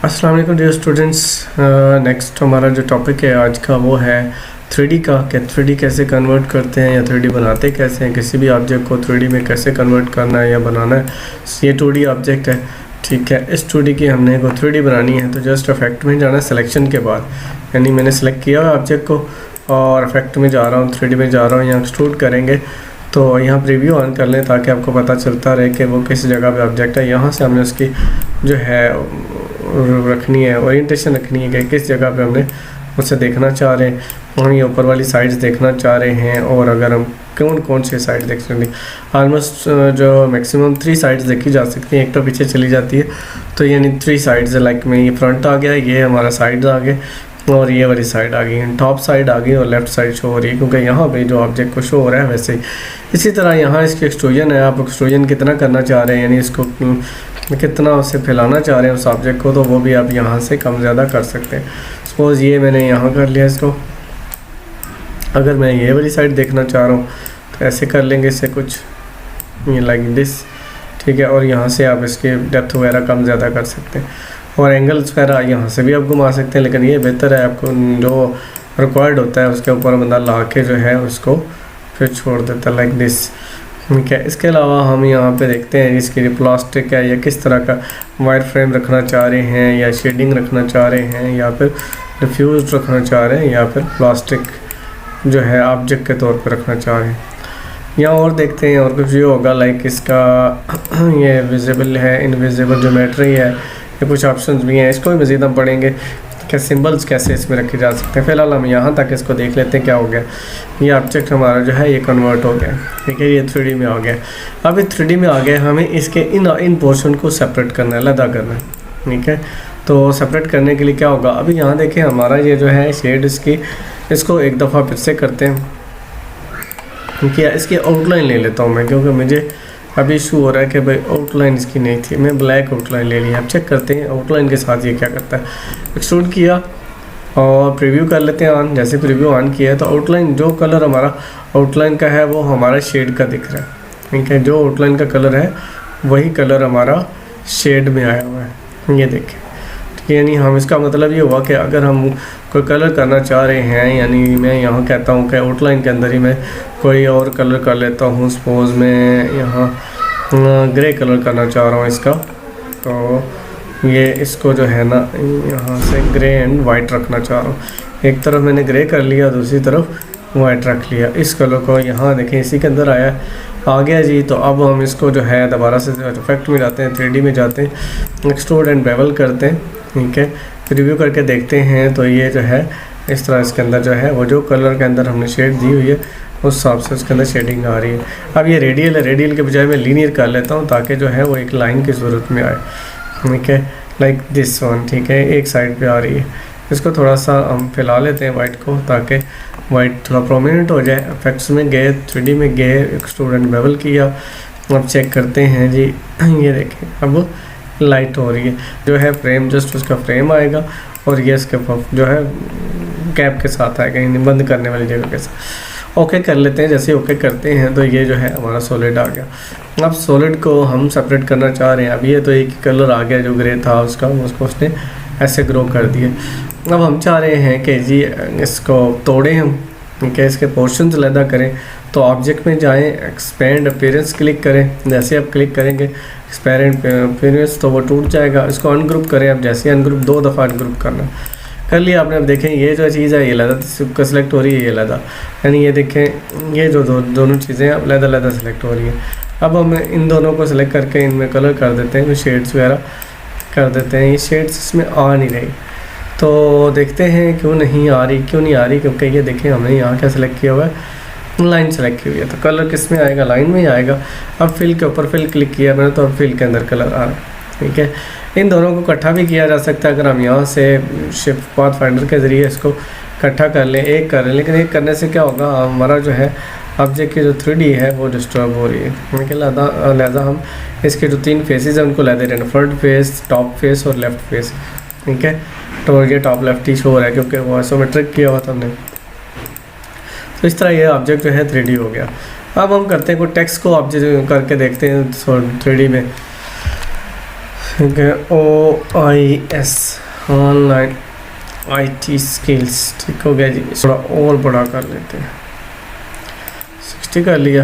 अस्सलाम वालेकुम dear students. Next हमारा जो टॉपिक है आज का वो है 3D का, कि 3D कैसे कन्वर्ट करते हैं या 3D बनाते कैसे हैं, किसी भी ऑब्जेक्ट को 3D में कैसे कन्वर्ट करना है या बनाना है। ये 2D ऑब्जेक्ट है, ठीक है। इस 2D की हमने को 3D बनानी है तो जस्ट इफेक्ट में जाना है सिलेक्शन के बाद, यानी मैंने सेलेक्ट किया हुआ ऑब्जेक्ट को और इफेक्ट में जा रहा हूँ, 3D में जा रहा हूँ, यहाँ एक्सट्रूड करेंगे तो यहाँ प्रीव्यू ऑन कर लें ताकि आपको पता चलता रहे कि वो किस जगह पे ऑब्जेक्ट है। यहाँ से हमने उसकी जो है रखनी है, ओरिएंटेशन रखनी है कि किस जगह पे हमने उसे देखना चाह रहे हैं। हम ये ऊपर वाली साइड्स देखना चाह रहे हैं और अगर हम कौन कौन से साइड देख सकते हैं, ऑलमोस्ट जो मैक्सिमम 3 साइड्स देखी जा सकती हैं, एक तो पीछे चली जाती है तो यानी 3 साइड्स, लाइक में ये फ्रंट आ गया, ये हमारा साइड आ गए और ये वाली साइड आ गई, टॉप साइड आ गई और लेफ़्ट साइड शो हो रही है क्योंकि यहाँ पे जो ऑब्जेक्ट को शो हो रहा है वैसे ही। इसी तरह यहाँ इसकी एक्सट्रूजन है, आप एक्सट्रूजन कितना करना चाह रहे हैं, यानी इसको कितना उसे फैलाना चाह रहे हैं उस ऑब्जेक्ट को, तो वो भी आप यहाँ से कम ज़्यादा कर सकते हैं। सपोज़ ये मैंने यहाँ कर लिया इसको, अगर मैं ये वाली साइड देखना चाह रहा हूँ तो ऐसे कर लेंगे इससे कुछ ये लाइक दिस, ठीक है। और यहाँ से आप इसके डेप्थ वगैरह कम ज़्यादा कर सकते हैं और एंगल्स वगैरह यहाँ से भी आप घुमा सकते हैं, लेकिन ये बेहतर है आपको जो रिक्वायर्ड होता है उसके ऊपर बंदा ला के जो है उसको फिर छोड़ देता है लाइक दिस, ठीक है। इसके अलावा हम यहाँ पे देखते हैं इसकी प्लास्टिक है या किस तरह का वायर फ्रेम रखना चाह रहे हैं या शेडिंग रखना चाह रहे हैं या फिर डिफ्यूज रखना चाह रहे हैं या फिर प्लास्टिक जो है ऑब्जेक्ट के तौर पर रखना चाह रहे हैं। यहाँ और देखते हैं और कुछ ये होगा लाइक इसका ये विजिबल है, इनविजिबल ज्योमेट्री है, ये कुछ ऑप्शंस भी हैं, इसको भी मज़ीद हम पढ़ेंगे कि सिंबल्स कैसे इसमें रखे जा सकते हैं। फ़िलहाल हम यहाँ तक इसको देख लेते हैं क्या हो गया। ये ऑब्जेक्ट हमारा जो है ये कन्वर्ट हो गया, ठीक है, ये 3D में आ गया। अब ये 3D में आ गया, हमें इसके इन पोर्शन को सेपरेट करना है, अलग करना है, ठीक है। तो सेपरेट करने के लिए क्या होगा, अभी यहाँ देखें हमारा ये जो है शेड इसको एक दफ़ा फिर से करते हैं, क्योंकि इसकी आउटलाइन ले लेता हूँ मैं, क्योंकि मुझे अभी इशू हो रहा है कि भाई आउटलाइन इसकी नहीं थी, मैं ब्लैक आउटलाइन ले लिया। अब चेक करते हैं आउटलाइन के साथ ये क्या करता है। एक्सट्रूड किया और प्रीव्यू कर लेते हैं ऑन। जैसे प्रीव्यू ऑन किया है तो आउटलाइन जो कलर हमारा आउटलाइन का है वो हमारा शेड का दिख रहा है, ठीक है। जो आउटलाइन का कलर है वही कलर हमारा शेड में आया हुआ है, ये देखें, ठीक है। यानी हम इसका मतलब ये हुआ कि अगर हम कोई कलर करना चाह रहे हैं, यानी मैं यहाँ कहता हूँ कि आउटलाइन के अंदर ही मैं कोई और कलर कर लेता हूँ, सपोज़ मैं यहाँ ग्रे कलर करना चाह रहा हूँ इसका, तो ये इसको जो है ना यहाँ से ग्रे एंड वाइट रखना चाह रहा हूँ। एक तरफ मैंने ग्रे कर लिया, दूसरी तरफ वाइट रख लिया। इस कलर को यहाँ देखें इसी के अंदर आ गया जी। तो अब हम इसको जो है दोबारा से इफेक्ट में जाते हैं, 3D में जाते हैं, एक्सट्रूड एंड बेवल करते हैं, ठीक है। रिव्यू करके देखते हैं तो ये जो है इस तरह इसके अंदर जो है वो जो कलर के अंदर हमने शेड दी हुई है उस हिसाब से उसके अंदर शेडिंग आ रही है। अब ये रेडियल है, रेडियल के बजाय मैं लीनियर कर लेता हूँ ताकि जो है वो एक लाइन की ज़रूरत में आए, ठीक है, लाइक दिस वन, ठीक है, एक साइड पे आ रही है। इसको थोड़ा सा हम फैला लेते हैं वाइट को ताकि वाइट थोड़ा प्रोमिनेंट हो जाए। इफेक्ट्स में गए, 3D में गए, एक्सट्रूड एंड बेवल किया। अब चेक करते हैं जी, ये देखें अब लाइट हो रही है, जो है फ्रेम जस्ट उसका फ्रेम आएगा और ये इसके जो है कैप के साथ आएगा, यानी बंद करने वाली जगह के साथ। ओके कर लेते हैं। जैसे ओके करते हैं तो ये जो है हमारा सॉलिड आ गया। अब सॉलिड को हम सेपरेट करना चाह रहे हैं। अब ये तो एक ही कलर आ गया जो ग्रे था उसका, उसको उसने ऐसे ग्रो कर दिया। अब हम चाह रहे हैं कि जी इसको तोड़ें हम, ठीक है, इसके पोर्शंस अलग करें। तो ऑब्जेक्ट में जाएं, एक्सपेंड अपीयरेंस क्लिक करें। जैसे आप क्लिक करेंगे एक्सपेंड अपीयरेंस तो वो टूट जाएगा। इसको अनग्रुप करें। अब जैसे अनग्रुप 2 दफ़ा अनग्रुप करना कर लिया आपने। अब देखें ये जो चीज़ है ये लदा सेलेक्ट हो रही है, ये लदा, यानी ये देखें ये जो दोनों चीज़ें अब लदा सेलेक्ट हो रही है। अब हम इन दोनों को सेलेक्ट करके इनमें कलर कर देते हैं, शेड्स वगैरह कर देते हैं। ये शेड्स इसमें आ नहीं रही तो देखते हैं क्यों नहीं आ रही, क्योंकि ये देखें हमने यहाँ क्या सेलेक्ट किया हुआ है, लाइन सेलेक्ट की हुई है। तो कलर किस में आएगा, लाइन में ही आएगा। अब फिल के ऊपर फिल क्लिक किया मैंने तो अब फिल के अंदर कलर आ रहा है, ठीक है। इन दोनों को इकट्ठा भी किया जा सकता है अगर हम यहाँ से शिफ्ट पाथ फाइंडर के ज़रिए इसको इकट्ठा कर लें, एक कर लें। लेकिन एक करने से क्या होगा, हमारा जो है ऑब्जेक्ट की जो 3D है वो डिस्टर्ब हो रही है, लेकिन लिहाजा हम इसके जो 3 फेसेस हैं उनको ले दे रहे हैं, फ्रंट फेस, टॉप फेस और लेफ़्ट फेस, ठीक है। तो ये टॉप लेफ्ट ही शो हो रहा है क्योंकि वो आइसोमेट्रिक किया हुआ था हमने। तो इस तरह ये ऑब्जेक्ट जो है 3D हो गया। अब हम करते हैं कोई टेक्स्ट को ऑब्जेक्ट करके देखते हैं 3D में। ठीक है, OIS ऑनलाइन IT स्किल्स, ठीक हो गया जी। थोड़ा और बड़ा कर लेते हैं, 60 कर लिया।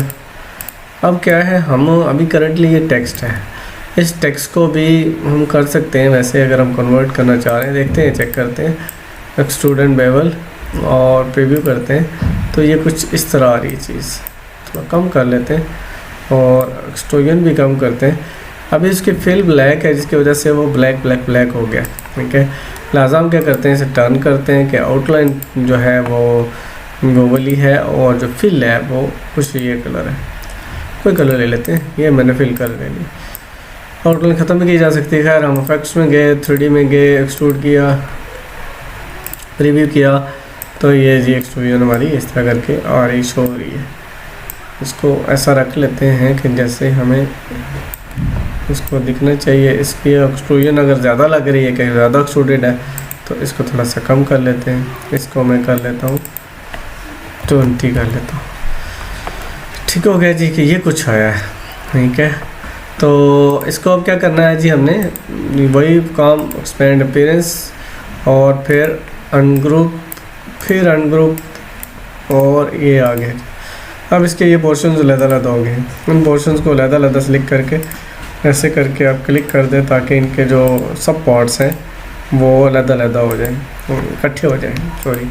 अब क्या है, हम अभी करंटली ये टेक्स्ट है, इस टेक्स्ट को भी हम कर सकते हैं वैसे अगर हम कन्वर्ट करना चाह रहे हैं। देखते हैं, चेक करते हैं स्टूडेंट बेवल और प्रीव्यू करते हैं, तो ये कुछ इस तरह आ रही है चीज़। थोड़ा कम कर लेते हैं और एक्सट्रूजन भी कम करते हैं। अभी इसकी फिल ब्लैक है जिसकी वजह से वो ब्लैक ब्लैक ब्लैक हो गया, ठीक है। लिहाजा हम क्या करते हैं, इसे टर्न करते हैं कि आउटलाइन जो है वो वाली है और जो फिल है वो कुछ ये कलर है, कोई कलर ले लेते हैं। ये मैंने फिल कर ले ली। आउटलाइन ख़त्म भी की जा सकती है। खैर हम इफेक्ट्स में गए, 3D में गए, एक्सट्रूड किया, रिव्यू किया, तो ये जी एक्सट्रूजन हमारी इस तरह करके आ रही, शो हो रही है। इसको ऐसा रख लेते हैं कि जैसे हमें इसको दिखना चाहिए। इसकी एक्सट्रूजन अगर ज़्यादा लग रही है, कहीं ज़्यादा एक्सट्रूडेड है, तो इसको थोड़ा सा कम कर लेते हैं। इसको मैं कर लेता हूँ 20 कर लेता हूँ। ठीक हो गया जी कि ये कुछ आया है, ठीक है। तो इसको अब क्या करना है जी, हमने वही काम एक्सपेंड अपीयरेंस और फिर अनग्रुप, फिर अनग्रुप और ये आ गए। अब इसके ये पोर्शन अलग-अलग हो गए, उन पोर्शंस को अलग-अलग सेलेक्ट करके ऐसे करके आप क्लिक कर दें ताकि इनके जो सब पार्ट्स हैं वो अलग-अलग हो जाएं, इकट्ठे हो जाएं। सॉरी,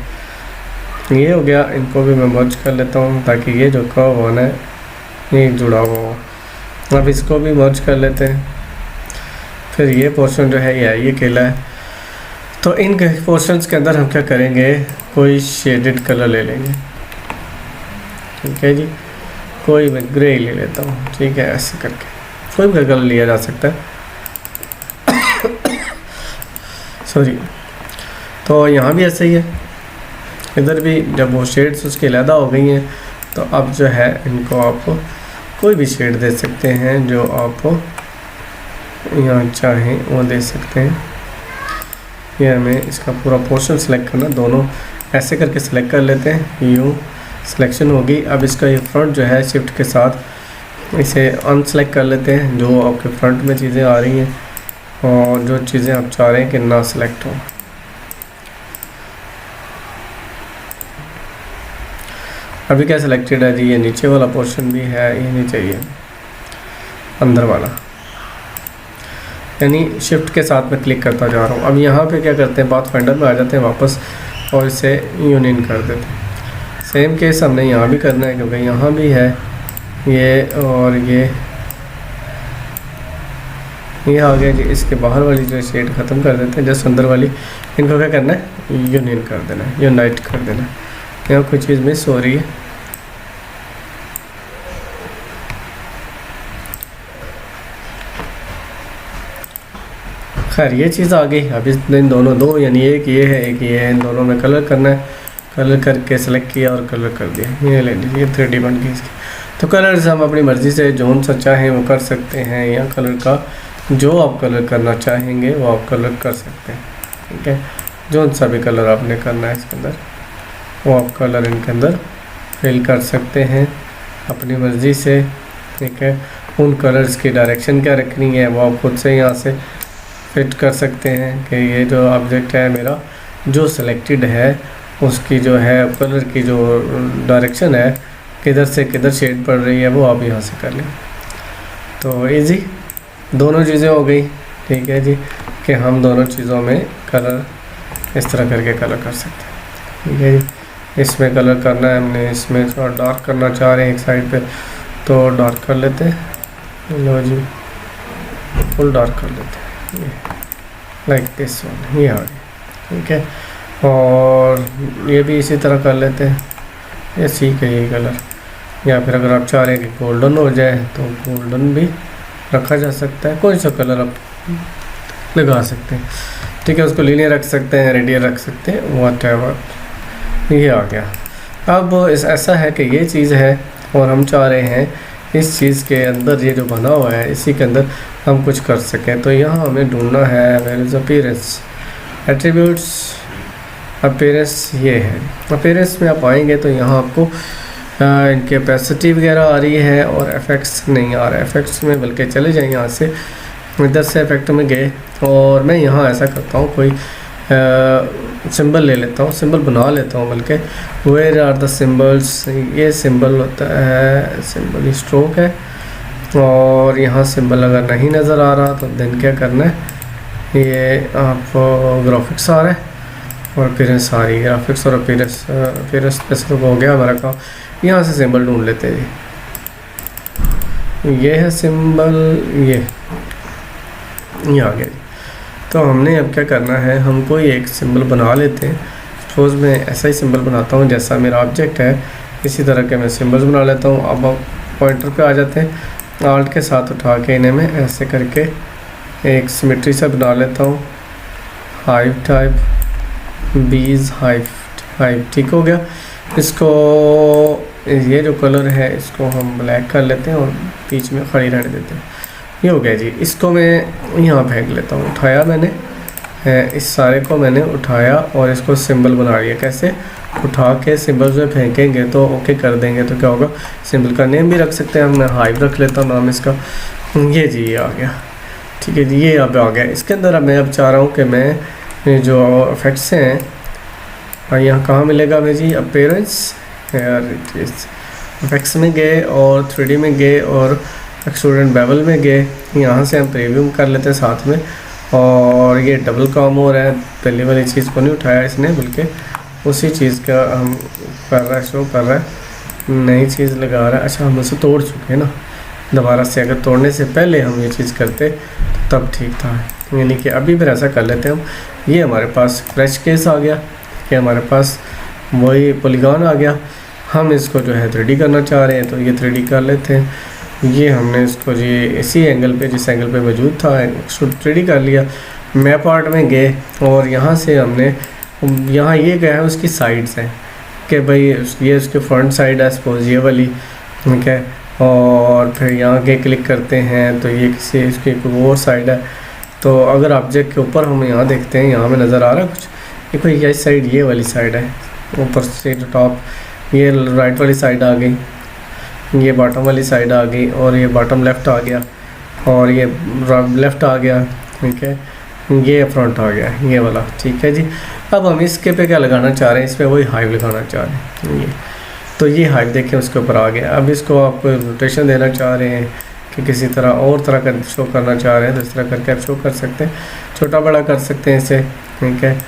ये हो गया। इनको भी मैं मर्ज कर लेता हूँ ताकि ये जो कर्व होना है ये जुड़ा हुआ हो। अब इसको भी मर्ज कर लेते हैं। फिर ये पोर्शन जो है ये अकेला है, तो इन पोर्शंस के अंदर हम क्या करेंगे, कोई शेडेड कलर ले लेंगे, ठीक है जी। कोई मैं ग्रे ले लेता हूँ, ठीक है। ऐसे करके कोई भी कलर लिया जा सकता है। सॉरी, तो यहाँ भी ऐसे ही है, इधर भी जब वो शेड्स उसकी अलग हो गई हैं, तो अब जो है इनको आप कोई भी शेड दे सकते हैं जो आप यहाँ चाहें वो दे सकते हैं। ये हमें इसका पूरा पोर्शन सेलेक्ट करना, दोनों ऐसे करके सेलेक्ट कर लेते हैं। यूँ सिलेक्शन होगी। अब इसका ये फ्रंट जो है शिफ्ट के साथ इसे अनसेलेक्ट कर लेते हैं, जो आपके फ्रंट में चीज़ें आ रही हैं और जो चीज़ें आप चाह रहे हैं कि ना सेलेक्ट हो। अभी क्या सिलेक्टेड है जी, ये नीचे वाला पोर्शन भी है, ये नहीं चाहिए, अंदर वाला, यानी शिफ्ट के साथ मैं क्लिक करता जा रहा हूँ। अब यहाँ पे क्या करते हैं, पाथफाइंडर में आ जाते हैं वापस और इसे यूनियन कर देते हैं। सेम केस हमने यहाँ भी करना है क्योंकि यहाँ भी है ये और ये आ गया जी। इसके बाहर वाली जो शेड ख़त्म कर देते हैं, जस्ट अंदर वाली इनको क्या करना है, यूनियन कर देना है, यूनाइट कर देना है। यहाँ कोई चीज़ मिस हो रही है, खैर ये चीज़ आ गई। अब इन दोनों दो, यानी एक ये है एक ये है, इन दोनों में कलर करना है। कलर करके सेलेक्ट किया और कलर कर दिया, ये ले लीजिए 3D बन गई इसकी। तो कलर्स हम अपनी मर्ज़ी से जो सा चाहें वो कर सकते हैं, या कलर का जो आप कलर करना चाहेंगे वो आप कलर कर सकते हैं, ठीक है। जो सा भी कलर आपने करना है इसके अंदर वो आप कलर इनके अंदर फिल कर सकते हैं अपनी मर्ज़ी से, ठीक है। उन कलर्स की डायरेक्शन क्या रखनी है वो आप खुद से यहाँ से फिट कर सकते हैं कि ये जो ऑब्जेक्ट है मेरा जो सिलेक्टेड है उसकी जो है कलर की जो डायरेक्शन है किधर से किधर शेड पड़ रही है वो आप यहाँ से कर लें। तो इजी दोनों चीज़ें हो गई, ठीक है जी, कि हम दोनों चीज़ों में कलर इस तरह करके कलर कर सकते हैं, ठीक है जी। इसमें कलर करना है हमने, इसमें थोड़ा डार्क करना चाह रहे हैं एक साइड पे, तो डार्क कर लेते हैं। लो जी, फुल डार्क कर लेते हैं, लाइक दिस वन, ये आ गई, ठीक है। और ये भी इसी तरह कर लेते हैं, ये ठीक है ये कलर। या फिर अगर आप चाह रहे हैं कि गोल्डन हो जाए तो गोल्डन भी रखा जा सकता है, कोई सा कलर आप लगा सकते हैं, ठीक है। उसको लीनियर रख सकते हैं, रेडियल रख सकते हैं, व्हाटएवर। ये आ गया। अब ऐसा है कि ये चीज़ है और हम चाह रहे हैं इस चीज़ के अंदर ये जो बना हुआ है इसी के अंदर हम कुछ कर सकें। तो यहाँ हमें ढूंढना है where is appearance, attributes, appearance, ये है। अपीयरेंस में आप आएंगे तो यहाँ आपको इनकी कैपेसिटी वगैरह आ रही है और इफेक्ट्स नहीं आ रहा है। इफेक्ट्स में बल्कि चले जाएँ यहाँ से इधर से इफेक्ट में गए और मैं यहाँ ऐसा करता हूँ, कोई सिंबल ले लेता हूँ, सिंबल बना लेता हूँ बल्कि। वेयर आर द सिंबल्स, ये सिंबल होता है, सिंबल स्ट्रोक है। और यहाँ सिंबल अगर नहीं नज़र आ रहा तो देन क्या करना है, ये आप ग्राफिक्स आ रहा है और अपीयरेंस आ रही है, ग्राफिक्स और अपीयरेंस पे तो हो गया हमारा काम। यहाँ से सिंबल ढूंढ लेते हैं, ये है सिंबल, ये आ गया जी। तो हमने अब क्या करना है, हम कोई एक सिंबल बना लेते हैं। सपोज मैं ऐसा ही सिंबल बनाता हूँ जैसा मेरा ऑब्जेक्ट है, इसी तरह के मैं सिंबल्स बना लेता हूँ। अब पॉइंटर पे आ जाते हैं, आल्ट के साथ उठा के इन्हें मैं ऐसे करके एक सिमेट्री से बना लेता हूँ। हाइव टाइप, बीज हाइव, ठीक हो गया। इसको ये जो कलर है इसको हम ब्लैक कर लेते हैं और बीच में खड़ी रहने देते हैं। ये हो गया जी। इसको मैं यहाँ फेंक लेता हूँ, उठाया मैंने, इस सारे को मैंने उठाया और इसको सिंबल बना लिया। कैसे, उठा के सिंबल में फेंकेंगे तो ओके कर देंगे तो क्या होगा, सिंबल का नेम भी रख सकते हैं हम। मैं हाइव रख लेता हूँ नाम इसका। ये जी ये आ गया, ठीक है जी, ये अब आ गया। इसके अंदर अब मैं अब चाह रहा हूँ कि मैं जो इफेक्ट्स हैं, और यहाँ कहाँ मिलेगा मैं जी, अपीयरेंस यार, इफेक्ट्स में गए और 3D में गए और एक्सट्रूडेड बेवल में गए। यहाँ से हम प्रीव्यू कर लेते हैं साथ में। और ये डबल काम हो रहा है, पहले वाली चीज़ को नहीं उठाया इसने, बल्कि उसी चीज़ का हम कर रहा है, शो कर रहा है, नई चीज़ लगा रहा है। अच्छा, हम उसे तोड़ चुके हैं ना, दोबारा से अगर तोड़ने से पहले हम ये चीज़ करते तो तब ठीक था। यानी कि अभी फिर ऐसा कर लेते हैं हम। ये हमारे पास क्रैश केस आ गया, ये हमारे पास वही पॉलीगॉन आ गया। हम इसको जो है 3D करना चाह रहे हैं तो ये 3D कर लेते हैं। ये हमने इसको जी इसी एंगल पे, जिस एंगल पे मौजूद था, उसको 3D कर लिया। मैप आर्ट में गए और यहाँ से हमने, यहाँ ये गया है उसकी साइड्स हैं कि भाई ये उसके फ्रंट साइड है सपोज, ये वाली, ठीक है। और फिर यहाँ के क्लिक करते हैं तो ये किसी इसकी कोई और साइड है। तो अगर ऑब्जेक्ट के ऊपर हम यहाँ देखते हैं, यहाँ में नज़र आ रहा है कुछ, ये कोई ये साइड, ये वाली साइड है ऊपर से टॉप, ये राइट वाली साइड आ गई, ये बॉटम वाली साइड आ गई, और ये बॉटम लेफ़्ट आ गया, और ये लेफ़्ट आ गया, ठीक है। ये फ्रंट आ गया, ये वाला, ठीक है जी। अब हम इसके पे क्या लगाना चाह रहे हैं, इस पर वही हाइव लगाना चाह रहे हैं। ये तो ये हाइव देखिए उसके ऊपर आ गया। अब इसको आप रोटेशन देना चाह रहे हैं कि किसी तरह और तरह का शो करना चाह रहे हैं तो इस तरह करके आप शो कर सकते हैं, छोटा बड़ा कर सकते हैं इसे, ठीक है।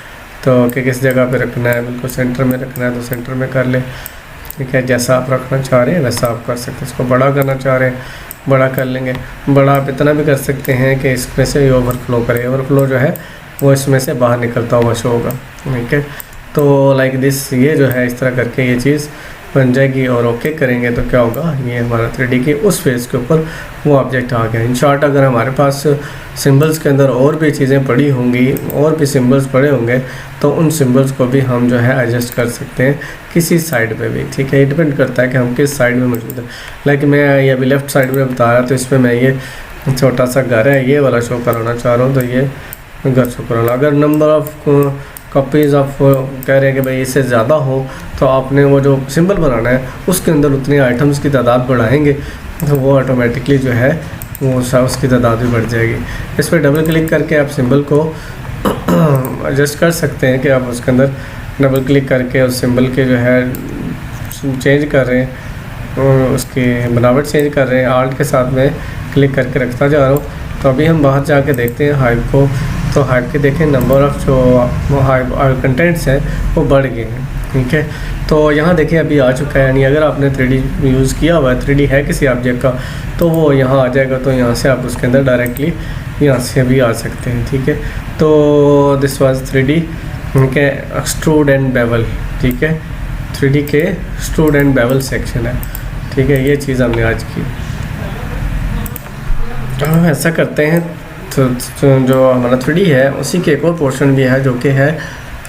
तो कि किस जगह पे रखना है, बिल्कुल सेंटर में रखना है तो सेंटर में कर ले, ठीक है। जैसा आप रखना चाह रहे हैं वैसा आप कर सकते हैं। इसको बड़ा करना चाह रहे हैं, बड़ा कर लेंगे। बड़ा आप इतना भी कर सकते हैं कि इसमें से ओवरफ्लो करे, ओवरफ्लो जो है वो इसमें से बाहर निकलता हुआ शो होगा, ठीक है। तो लाइक दिस, ये जो है इस तरह करके ये चीज़ बन जाएगी। और ओके करेंगे तो क्या होगा, ये हमारा 3D के उस फेस के ऊपर वो ऑब्जेक्ट आ गया। इन शॉर्ट अगर हमारे पास सिंबल्स के अंदर और भी चीज़ें पड़ी होंगी, और भी सिंबल्स पड़े होंगे, तो उन सिंबल्स को भी हम जो है एडजस्ट कर सकते हैं किसी साइड पे भी, ठीक है। ये डिपेंड करता है कि हम किस साइड में मौजूद है। लाइक मैं ये अभी लेफ़्ट साइड में बता रहा, तो इसमें मैं ये छोटा सा घर है ये वाला शो कराना चाह रहा हूँ, तो ये घर शो कराना। अगर नंबर ऑफ़ कॉपीज़ ऑफ कह रहे हैं कि भाई इससे ज़्यादा हो, तो आपने वो जो सिंबल बनाना है उसके अंदर उतने आइटम्स की तादाद बढ़ाएंगे तो वो ऑटोमेटिकली जो है वो उसकी तादाद भी बढ़ जाएगी। इस पर डबल क्लिक करके आप सिंबल को एडजस्ट कर सकते हैं कि आप उसके अंदर डबल क्लिक करके उस सिंबल के जो है चेंज कर रहे हैं, उसकी बनावट चेंज कर रहे हैं। आल्ट के साथ में क्लिक करके रखता जा रहा हूँ। तो अभी हम बाहर जाके देखते हैं हाइव को, तो हाइव के देखें नंबर ऑफ़ जो हाइव कंटेंट्स हैं वो बढ़ गए हैं, ठीक है। तो यहाँ देखिए अभी आ चुका है, यानी अगर आपने 3D यूज़ किया हुआ है, 3D है किसी ऑब्जेक्ट का, तो वो यहाँ आ जाएगा। तो यहाँ से आप उसके अंदर डायरेक्टली यहाँ से भी आ सकते हैं, ठीक है। तो दिस वाज 3D के एक्सट्रूड एंड बेवल, ठीक है। 3D के एक्सट्रूड एंड बेवल सेक्शन है, ठीक है। ये चीज़ हमने आज की। तो हम ऐसा करते हैं, तो जो हमारा 3D है उसी के एक और पोर्शन भी है जो कि है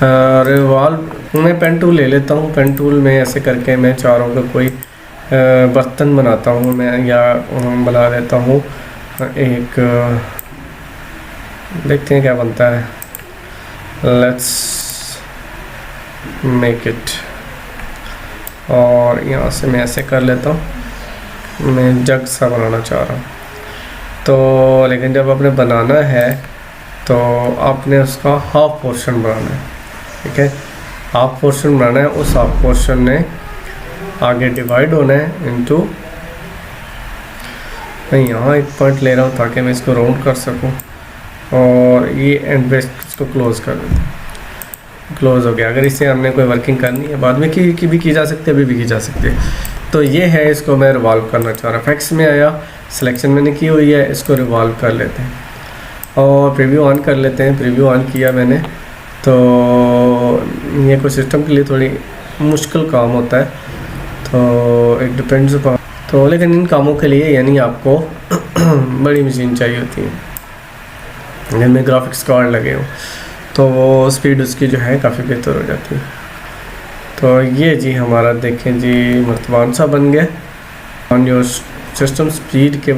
रिवॉल्व। मैं पेन टूल ले लेता हूँ, पेन टूल में ऐसे करके मैं चाह रहा हूँ कि कोई बर्तन बनाता हूँ मैं, या बना देता हूँ एक, देखते हैं क्या बनता है। लेट्स मेक इट, और यहाँ से मैं ऐसे कर लेता हूँ, मैं जग सा बनाना चाह रहा हूँ, तो लेकिन जब आपने बनाना है तो आपने उसका हाफ पोर्शन बनाना है, ठीक है। हाफ पोर्शन बनाना है, उस हाफ पोर्शन ने आगे डिवाइड होना है इनटू, मैं यहाँ एक पॉइंट ले रहा हूँ ताकि मैं इसको राउंड कर सकूँ, और ये एंड पे इसको क्लोज़ कर देते हैं। क्लोज़ हो गया। अगर इससे हमने कोई वर्किंग करनी है बाद में की भी की जा सकती है, अभी भी की जा सकती है। तो ये है, इसको मैं रिवॉल्व करना चाह रहा हूँ। इफेक्ट्स में आया, सिलेक्शन मैंने की हुई है, इसको रिवॉल्व कर लेते हैं और प्रीव्यू ऑन कर लेते हैं। प्रीव्यू ऑन किया मैंने, तो ये कोई सिस्टम के लिए थोड़ी मुश्किल काम होता है, तो इट डिपेंड्स अपॉन, तो लेकिन इन कामों के लिए यानी आपको बड़ी मशीन चाहिए होती है जिनमें ग्राफिक्स कार्ड लगे हो, तो वो स्पीड उसकी जो है काफ़ी बेहतर हो जाती है। तो ये जी हमारा देखें जी मर्तबान सा बन गया ऑन योर सिस्टम स्पीड के